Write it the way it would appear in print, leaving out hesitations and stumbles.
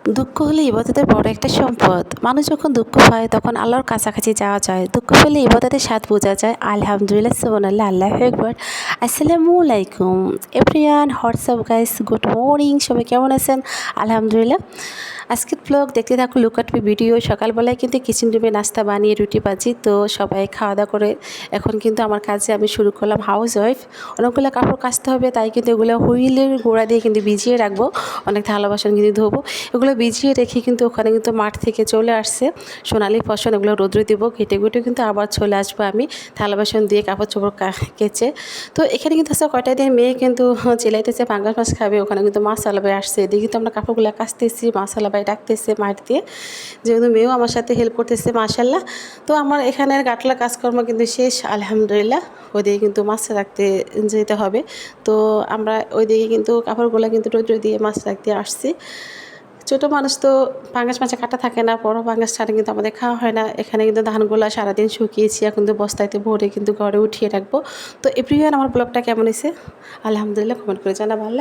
দুঃখ হলে ইবাদতের বড় একটা সম্পদ। মানুষ যখন দুঃখ পায় তখন আল্লাহর কাছাকাছি যাওয়া যায়। দুঃখ পেলে ইবাদতের স্বাদ বোঝা যায়। আলহামদুলিল্লাহ, সুবহানাল্লাহ, আল্লাহু আকবার। আসসালামু আলাইকুম everyone, WhatsApp guys, good morning. সবাই কেমন আছেন? আলহামদুলিল্লাহ। আজকের ব্লগ দেখতে থাকুন, লুক এট মি ভিডিও। সকালবেলায় কিন্তু কিচেন রুমে নাস্তা বানিয়ে রুটি ভাজি, তো সবাই খাওয়া দাওয়া করে এখন কিন্তু আমার কাজে আমি শুরু করলাম। হাউস ওয়াইফ, অনেকগুলো কাপড় কাচতে হবে, তাই কিন্তু এগুলো হুইলের গোড়া দিয়ে কিন্তু ভিজিয়ে রাখবো। অনেক থালা বাসন কিন্তু ধোবো, এগুলো ভিজিয়ে রেখে কিন্তু ওখানে কিন্তু মাঠ থেকে চলে আসছে সোনালি ফসল, এগুলো রোদ্রে দিব, কেটে কুটে কিন্তু আবার চলে আসবো আমি থালা বাসন দিয়ে কাপড় চোপড় কেচে। তো এখানে কিন্তু আসলে কয়টা দিন মেয়ে কিন্তু চিলাইতেছে পাঙ্গাস মাছ খাবে, ওখানে কিন্তু মাছালা ভাই আসছে, এদিকে কিন্তু আমরা কাপড়গুলো কাচতেছি, মাছালা ভাই ডাকতেছে মাঠ দিয়ে, যেহেতু মেয়েও আমার সাথে হেল্প করতেছে মাশাল্লাহ। তো আমার এখানের গাটলা কাজকর্ম কিন্তু শেষ আলহামদুলিল্লাহ। ওইদিকে কিন্তু মাছ রাখতে যেতে হবে, তো আমরা ওইদিকে কিন্তু কাপড়গুলো কিন্তু রোদ্রে দিয়ে মাছ রাখতে আসছি। ছোটো মানুষ তো পাঙ্গাস মাছে কাটা থাকে না, বড় পাঙ্গাস ছাড়া কিন্তু আমাদের খাওয়া হয় না। এখানে কিন্তু ধানগুলো সারাদিন শুকিয়েছি, এখন তো বস্তাতে ভরে কিন্তু ঘরে উঠিয়ে রাখবো। তো এভরিওয়ান, আমার ব্লগটা কেমন হয়েছে আলহামদুলিল্লাহ কমেন্ট করে জানা ভালো।